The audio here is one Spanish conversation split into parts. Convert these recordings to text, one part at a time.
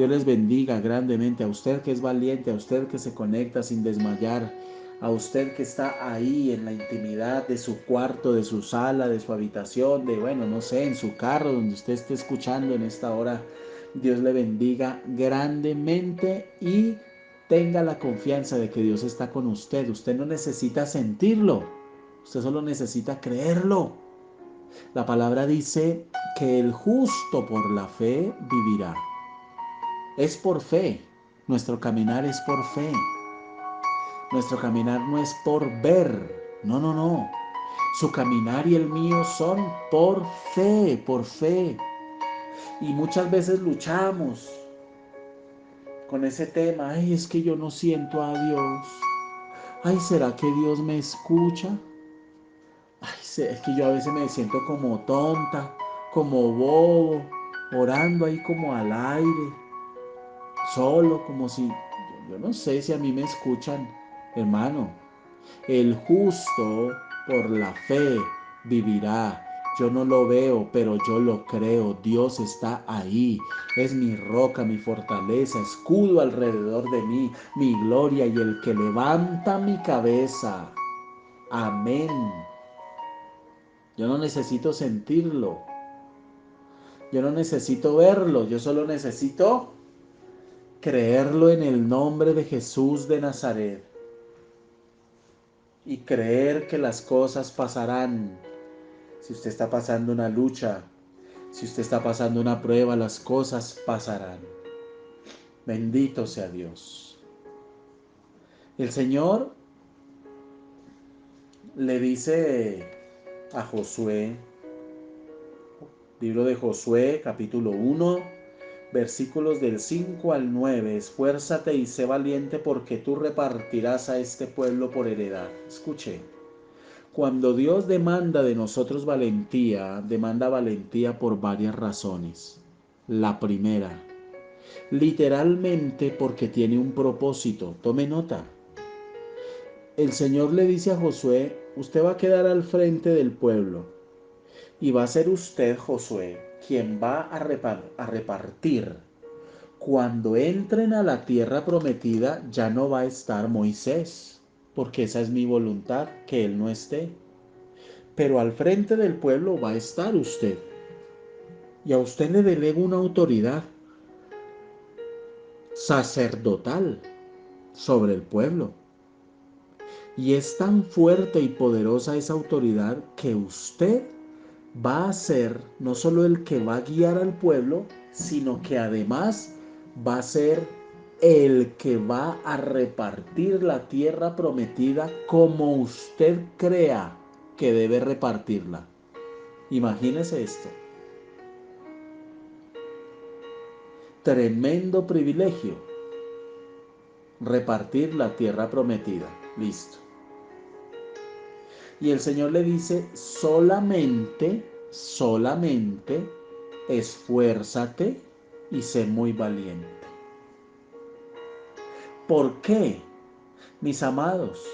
Dios les bendiga grandemente a usted que es valiente, a usted que se conecta sin desmayar, a usted que está ahí en la intimidad de su cuarto, de su sala, de su habitación, de bueno, no sé, en su carro, donde usted esté escuchando en esta hora. Dios le bendiga grandemente y tenga la confianza de que Dios está con usted. Usted no necesita sentirlo, usted solo necesita creerlo. La palabra dice que el justo por la fe vivirá. Es por fe. Nuestro caminar es por fe. Nuestro caminar no es por ver. No, no, no. Su caminar y el mío son por fe, por fe. Y muchas veces luchamos con ese tema. Ay, es que yo no siento a Dios. Ay, ¿será que Dios me escucha? Ay, es que yo a veces me siento como tonta, como bobo, orando ahí como al aire, solo, como si, yo no sé si a mí me escuchan, hermano. El justo por la fe vivirá. Yo no lo veo, pero yo lo creo. Dios está ahí. Es mi roca, mi fortaleza, escudo alrededor de mí, mi gloria y el que levanta mi cabeza. Amén. Yo no necesito sentirlo. Yo no necesito verlo. Yo solo necesito creerlo en el nombre de Jesús de Nazaret. Y creer que las cosas pasarán. Si usted está pasando una lucha, si usted está pasando una prueba, las cosas pasarán. Bendito sea Dios. El Señor le dice a Josué, libro de Josué, capítulo 1, versículos del 5 al 9, esfuérzate y sé valiente porque tú repartirás a este pueblo por heredad. Escuche, cuando Dios demanda de nosotros valentía, demanda valentía por varias razones. La primera, literalmente porque tiene un propósito. Tome nota. El Señor le dice a Josué, usted va a quedar al frente del pueblo y va a ser usted, Josué, quien va a repartir. Cuando entren a la tierra prometida ya no va a estar Moisés, porque esa es mi voluntad, que él no esté. Pero al frente del pueblo va a estar usted. Y a usted le delego una autoridad sacerdotal sobre el pueblo. Y es tan fuerte y poderosa esa autoridad que usted va a ser no solo el que va a guiar al pueblo, sino que además va a ser el que va a repartir la tierra prometida como usted crea que debe repartirla. Imagínese esto. Tremendo privilegio. Repartir la tierra prometida. Listo. Y el Señor le dice, solamente esfuérzate y sé muy valiente. ¿Por qué? Mis amados,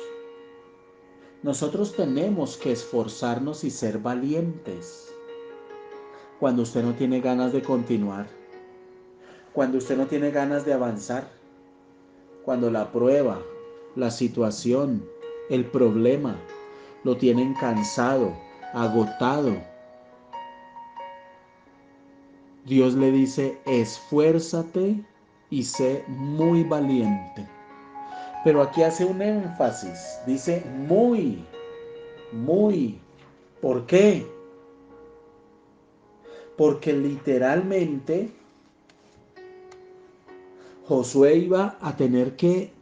nosotros tenemos que esforzarnos y ser valientes. Cuando usted no tiene ganas de continuar, cuando usted no tiene ganas de avanzar, cuando la prueba, la situación, el problema lo tienen cansado, agotado, Dios le dice, esfuérzate y sé muy valiente. Pero aquí hace un énfasis, dice muy, muy. ¿Por qué? Porque literalmente Josué iba a tener que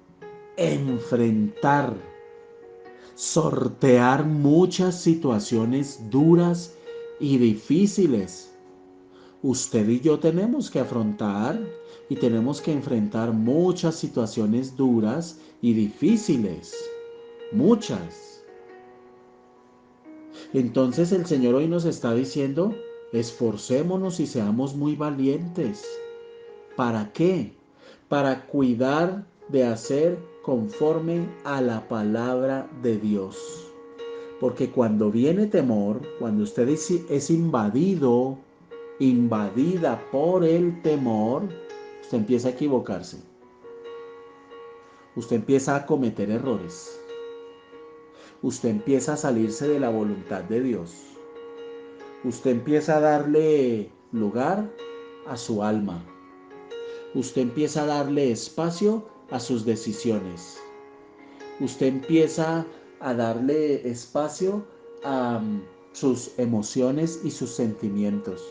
enfrentar, sortear muchas situaciones duras y difíciles. Usted y yo tenemos que afrontar y tenemos que enfrentar muchas situaciones duras y difíciles. Muchas. Entonces el Señor hoy nos está diciendo, esforcémonos y seamos muy valientes. ¿Para qué? Para cuidar de hacer conforme a la palabra de Dios. Porque cuando viene temor, cuando usted es invadida por el temor, usted empieza a equivocarse, usted empieza a cometer errores, usted empieza a salirse de la voluntad de Dios, usted empieza a darle lugar a su alma, usted empieza a darle espacio a sus decisiones, usted empieza a darle espacio a sus emociones y sus sentimientos.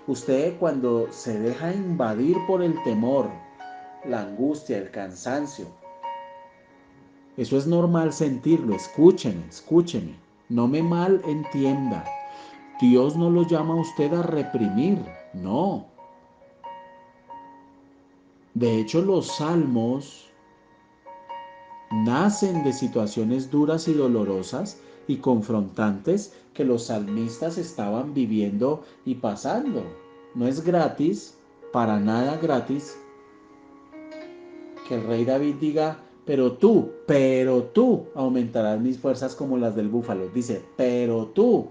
Usted, cuando se deja invadir por el temor, la angustia, el cansancio, eso es normal sentirlo. Escúcheme, no me mal entienda. Dios no lo llama a usted a reprimir, no. De hecho, los salmos nacen de situaciones duras y dolorosas y confrontantes que los salmistas estaban viviendo y pasando. No es gratis, para nada gratis, que el rey David diga, pero tú aumentarás mis fuerzas como las del búfalo. Dice, pero tú,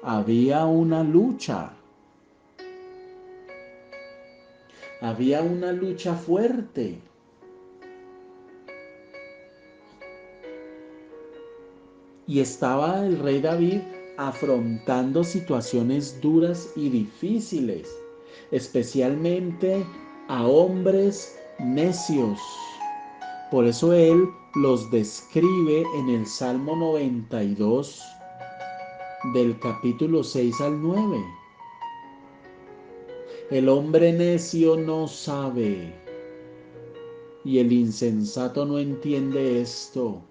había una lucha fuerte. Y estaba el rey David afrontando situaciones duras y difíciles, especialmente a hombres necios. Por eso él los describe en el Salmo 92, del capítulo 6 al 9. El hombre necio no sabe, y el insensato no entiende esto.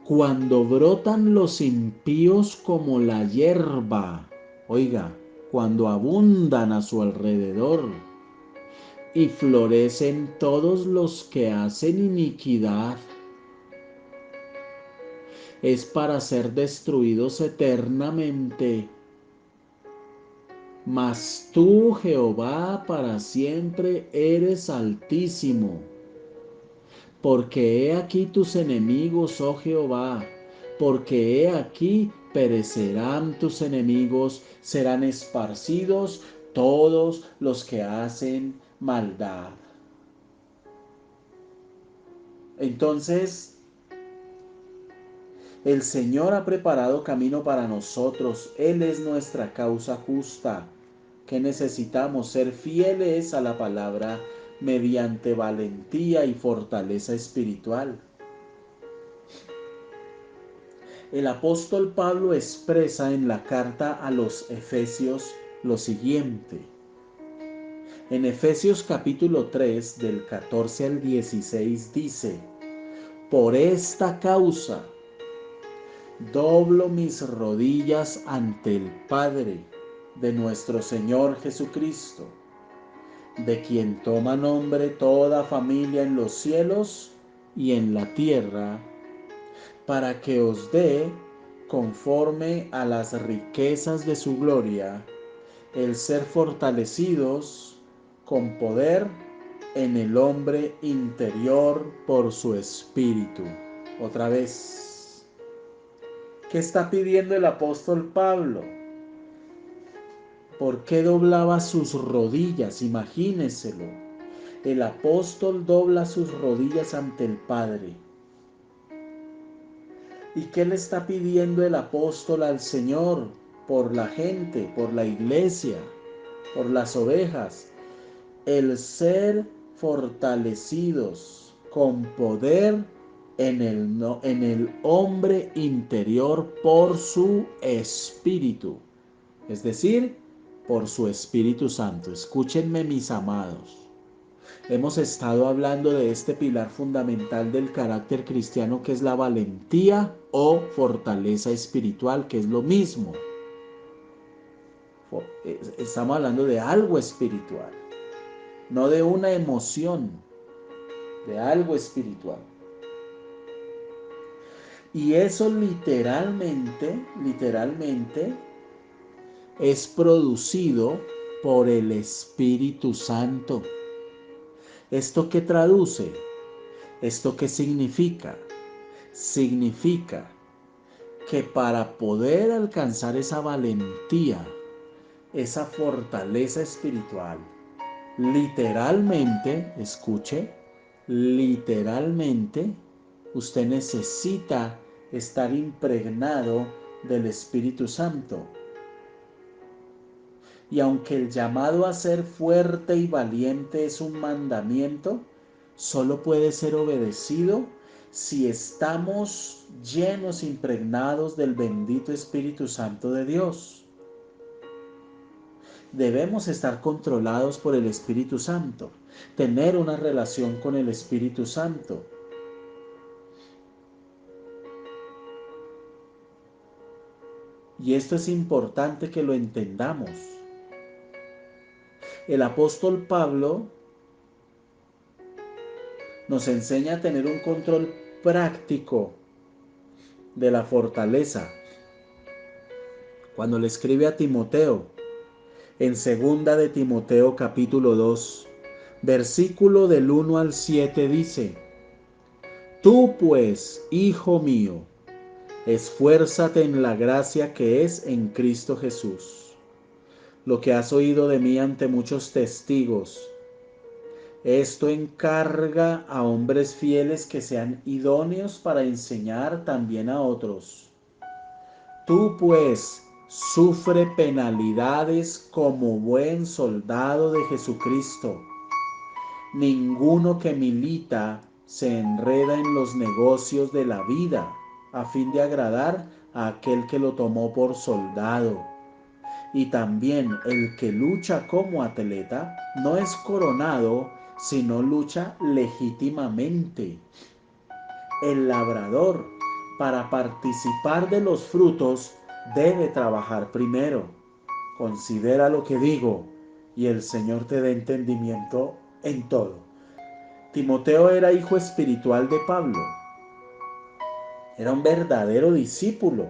Cuando brotan los impíos como la hierba, oiga, cuando abundan a su alrededor, y florecen todos los que hacen iniquidad, es para ser destruidos eternamente. Mas tú, Jehová, para siempre eres altísimo. Porque he aquí tus enemigos, oh Jehová, porque he aquí perecerán tus enemigos, serán esparcidos todos los que hacen maldad. Entonces, el Señor ha preparado camino para nosotros. Él es nuestra causa justa. Que necesitamos ser fieles a la palabra mediante valentía y fortaleza espiritual. El apóstol Pablo expresa en la carta a los Efesios lo siguiente. En Efesios capítulo 3, del 14 al 16 dice, por esta causa doblo mis rodillas ante el Padre de nuestro Señor Jesucristo, de quien toma nombre toda familia en los cielos y en la tierra, para que os dé, conforme a las riquezas de su gloria, el ser fortalecidos con poder en el hombre interior por su espíritu. Otra vez, ¿qué está pidiendo el apóstol Pablo? ¿Por qué doblaba sus rodillas? Imagínenselo. El apóstol dobla sus rodillas ante el Padre. ¿Y qué le está pidiendo el apóstol al Señor? Por la gente, por la iglesia, por las ovejas. El ser fortalecidos con poder en el hombre interior por su espíritu. Es decir, por su Espíritu Santo. Escúchenme, mis amados. Hemos estado hablando de este pilar fundamental del carácter cristiano, que es la valentía o fortaleza espiritual, que es lo mismo. Estamos hablando de algo espiritual, no de una emoción, de algo espiritual. Y eso literalmente es producido por el Espíritu Santo. ¿Esto qué traduce? ¿Esto qué significa? Significa que para poder alcanzar esa valentía, esa fortaleza espiritual, Literalmente, escuche, literalmente, usted necesita estar impregnado del Espíritu Santo. Y aunque el llamado a ser fuerte y valiente es un mandamiento, solo puede ser obedecido si estamos llenos, impregnados del bendito Espíritu Santo de Dios. Debemos estar controlados por el Espíritu Santo, tener una relación con el Espíritu Santo. Y esto es importante que lo entendamos. El apóstol Pablo nos enseña a tener un control práctico de la fortaleza cuando le escribe a Timoteo en 2 de Timoteo capítulo 2, versículo del 1 al 7 dice: Tú pues, hijo mío, esfuérzate en la gracia que es en Cristo Jesús. Lo que has oído de mí ante muchos testigos, esto encarga a hombres fieles que sean idóneos para enseñar también a otros. Tú pues sufre penalidades como buen soldado de Jesucristo. Ninguno que milita se enreda en los negocios de la vida a fin de agradar a aquel que lo tomó por soldado. Y también el que lucha como atleta no es coronado, sino lucha legítimamente. El labrador, para participar de los frutos, debe trabajar primero. Considera lo que digo, y el Señor te dé entendimiento en todo. Timoteo era hijo espiritual de Pablo. Era un verdadero discípulo.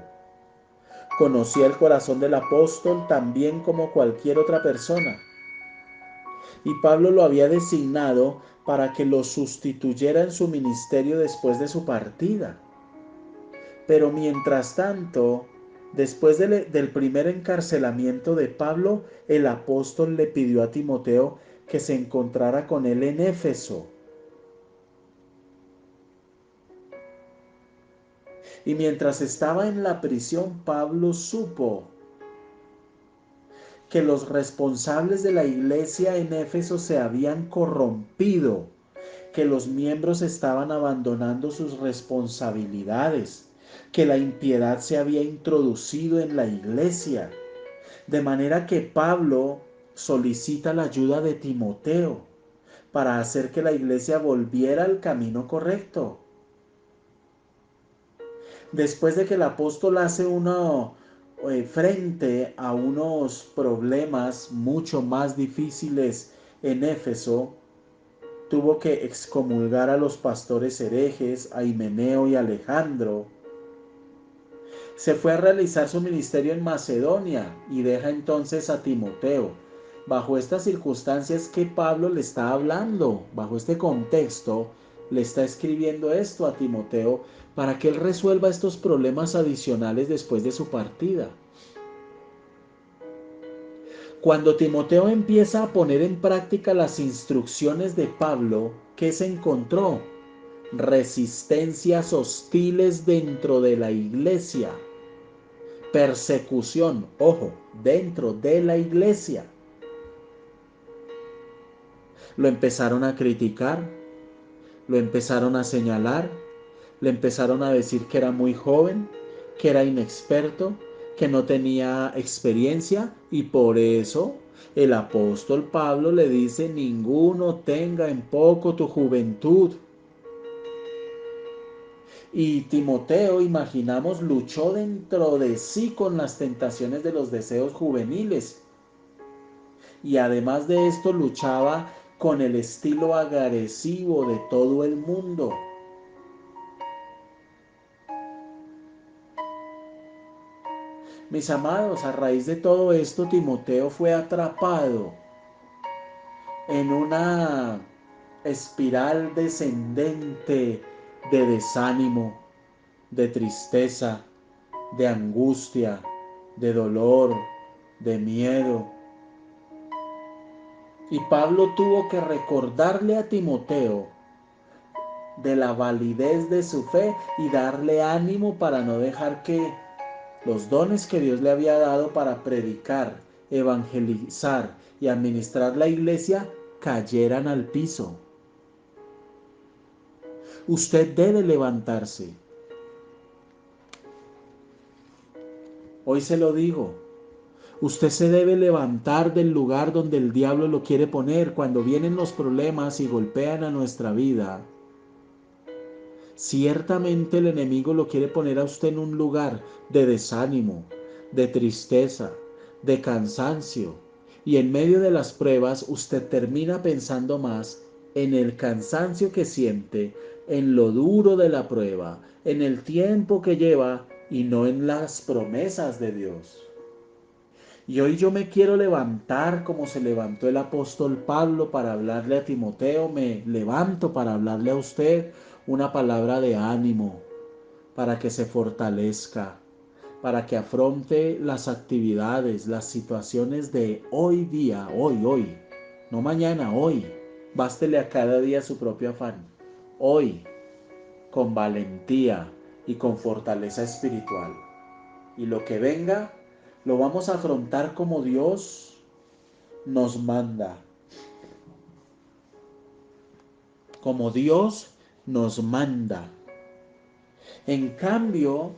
Conocía el corazón del apóstol tan bien como cualquier otra persona. Y Pablo lo había designado para que lo sustituyera en su ministerio después de su partida. Pero mientras tanto, después del primer encarcelamiento de Pablo, el apóstol le pidió a Timoteo que se encontrara con él en Éfeso. Y mientras estaba en la prisión, Pablo supo que los responsables de la iglesia en Éfeso se habían corrompido, que los miembros estaban abandonando sus responsabilidades, que la impiedad se había introducido en la iglesia. De manera que Pablo solicita la ayuda de Timoteo para hacer que la iglesia volviera al camino correcto. Después de que el apóstol hace frente a unos problemas mucho más difíciles en Éfeso, tuvo que excomulgar a los pastores herejes, a Himeneo y Alejandro. Se fue a realizar su ministerio en Macedonia y deja entonces a Timoteo. Bajo estas circunstancias que Pablo le está hablando, bajo este contexto, le está escribiendo esto a Timoteo para que él resuelva estos problemas adicionales después de su partida. Cuando Timoteo empieza a poner en práctica las instrucciones de Pablo, ¿qué se encontró? Resistencias hostiles dentro de la iglesia. Persecución, ojo, dentro de la iglesia. Lo empezaron a criticar, lo empezaron a señalar, le empezaron a decir que era muy joven, que era inexperto, que no tenía experiencia, y por eso el apóstol Pablo le dice: ninguno tenga en poco tu juventud. Y Timoteo, imaginamos, luchó dentro de sí con las tentaciones de los deseos juveniles. Y además de esto luchaba con el estilo agresivo de todo el mundo. Mis amados, a raíz de todo esto, Timoteo fue atrapado en una espiral descendente de desánimo, de tristeza, de angustia, de dolor, de miedo. Y Pablo tuvo que recordarle a Timoteo de la validez de su fe y darle ánimo para no dejar que los dones que Dios le había dado para predicar, evangelizar y administrar la iglesia cayeran al piso. Usted debe levantarse. Hoy se lo digo. Usted se debe levantar del lugar donde el diablo lo quiere poner cuando vienen los problemas y golpean a nuestra vida. Ciertamente el enemigo lo quiere poner a usted en un lugar de desánimo, de tristeza, de cansancio. Y en medio de las pruebas usted termina pensando más en el cansancio que siente, en lo duro de la prueba, en el tiempo que lleva y no en las promesas de Dios. Y hoy yo me quiero levantar como se levantó el apóstol Pablo para hablarle a Timoteo. Me levanto para hablarle a usted una palabra de ánimo, para que se fortalezca, para que afronte las actividades, las situaciones de hoy día, hoy, no mañana, hoy. Bástele a cada día su propio afán. Hoy, con valentía y con fortaleza espiritual. Y lo que venga, lo vamos a afrontar como Dios nos manda. Como Dios nos manda. En cambio,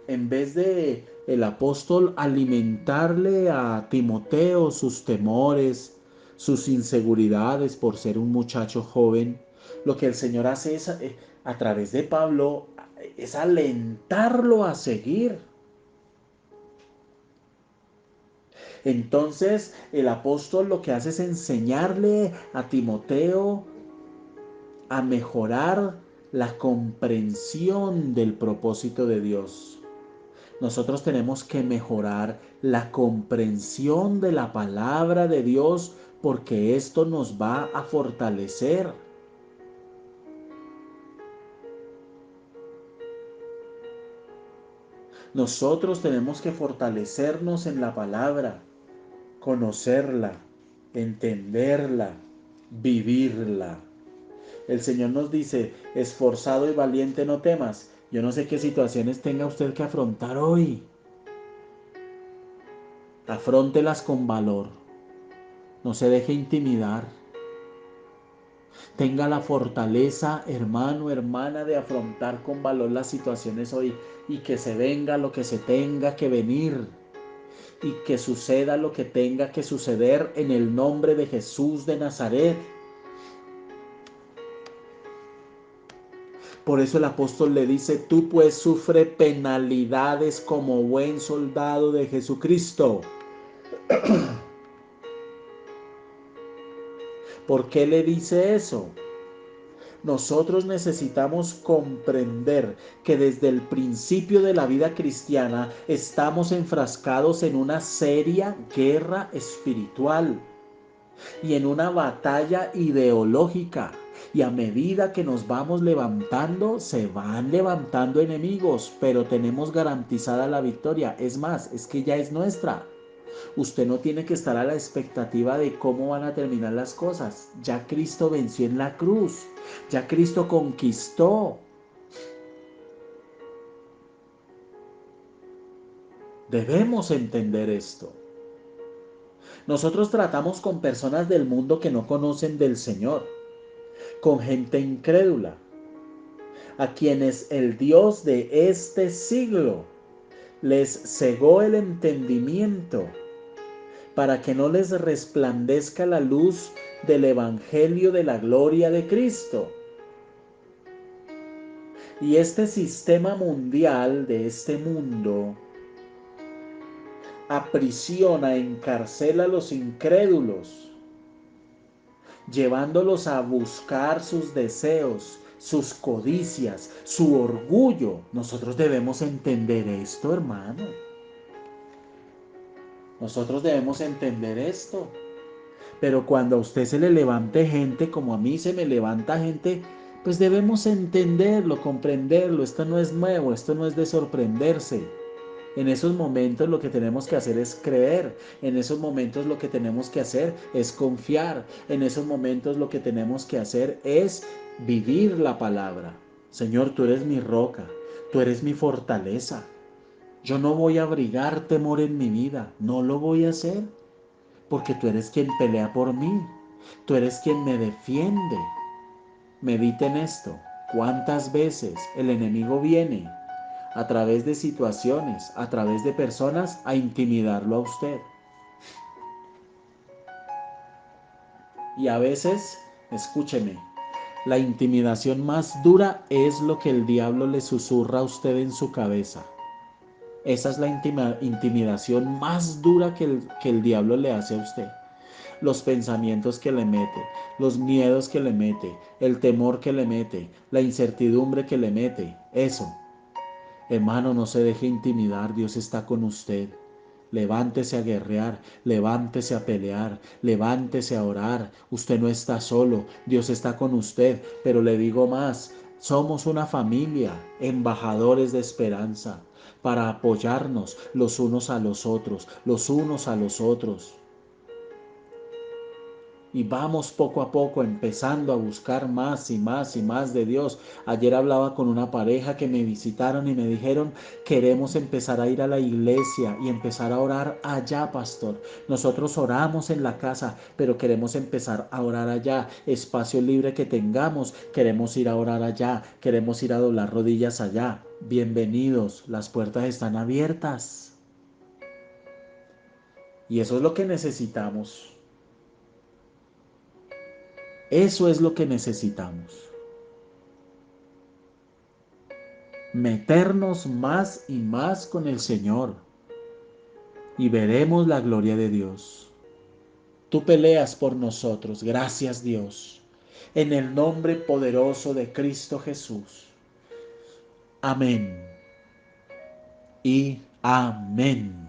en vez de el apóstol alimentarle a Timoteo sus temores, sus inseguridades por ser un muchacho joven, lo que el Señor hace es, a través de Pablo, es alentarlo a seguir. Entonces el apóstol lo que hace es enseñarle a Timoteo a mejorar la comprensión del propósito de Dios. Nosotros tenemos que mejorar la comprensión de la palabra de Dios porque esto nos va a fortalecer. Nosotros tenemos que fortalecernos en la palabra, conocerla, entenderla, vivirla. El Señor nos dice, esforzado y valiente no temas. Yo no sé qué situaciones tenga usted que afrontar hoy. Afróntelas con valor. No se deje intimidar. Tenga la fortaleza, hermano, hermana, de afrontar con valor las situaciones hoy y que se venga lo que se tenga que venir y que suceda lo que tenga que suceder en el nombre de Jesús de Nazaret. Por eso el apóstol le dice, tú pues sufre penalidades como buen soldado de Jesucristo. ¿Por qué le dice eso? Nosotros necesitamos comprender que desde el principio de la vida cristiana estamos enfrascados en una seria guerra espiritual y en una batalla ideológica. Y a medida que nos vamos levantando, se van levantando enemigos, pero tenemos garantizada la victoria. Es más, es que ya es nuestra. Usted no tiene que estar a la expectativa de cómo van a terminar las cosas. Ya Cristo venció en la cruz. Ya Cristo conquistó. Debemos entender esto. Nosotros tratamos con personas del mundo que no conocen del Señor, con gente incrédula, a quienes el Dios de este siglo les cegó el entendimiento para que no les resplandezca la luz del Evangelio de la gloria de Cristo. Y este sistema mundial de este mundo aprisiona, encarcela a los incrédulos, llevándolos a buscar sus deseos, sus codicias, su orgullo. Nosotros debemos entender esto, hermano. Nosotros debemos entender esto. Pero cuando a usted se le levante gente, como a mí se me levanta gente, pues debemos entenderlo, comprenderlo. Esto no es nuevo, esto no es de sorprenderse. En esos momentos lo que tenemos que hacer es creer. En esos momentos lo que tenemos que hacer es confiar. En esos momentos lo que tenemos que hacer es vivir la palabra. Señor, tú eres mi roca, tú eres mi fortaleza. Yo no voy a abrigar temor en mi vida, no lo voy a hacer, porque tú eres quien pelea por mí, tú eres quien me defiende. Medite en esto. ¿Cuántas veces el enemigo viene a través de situaciones, a través de personas, a intimidarlo a usted? Y a veces, escúcheme, la intimidación más dura es lo que el diablo le susurra a usted en su cabeza. Esa es la intimidación más dura que el diablo le hace a usted. Los pensamientos que le mete, los miedos que le mete, el temor que le mete, la incertidumbre que le mete. Eso, hermano, no se deje intimidar, Dios está con usted. Levántese a guerrear, levántese a pelear, levántese a orar. Usted no está solo, Dios está con usted. Pero le digo más, somos una familia, embajadores de esperanza, para apoyarnos los unos a los otros, los unos a los otros. Y vamos poco a poco empezando a buscar más y más y más de Dios. Ayer hablaba con una pareja que me visitaron y me dijeron, queremos empezar a ir a la iglesia y empezar a orar allá, pastor. Nosotros oramos en la casa, pero queremos empezar a orar allá. Espacio libre que tengamos, queremos ir a orar allá, queremos ir a doblar rodillas allá. Bienvenidos, las puertas están abiertas. Y eso es lo que necesitamos. Eso es lo que necesitamos. Meternos más y más con el Señor y veremos la gloria de Dios. Tú peleas por nosotros, gracias Dios, en el nombre poderoso de Cristo Jesús. Amén y amén.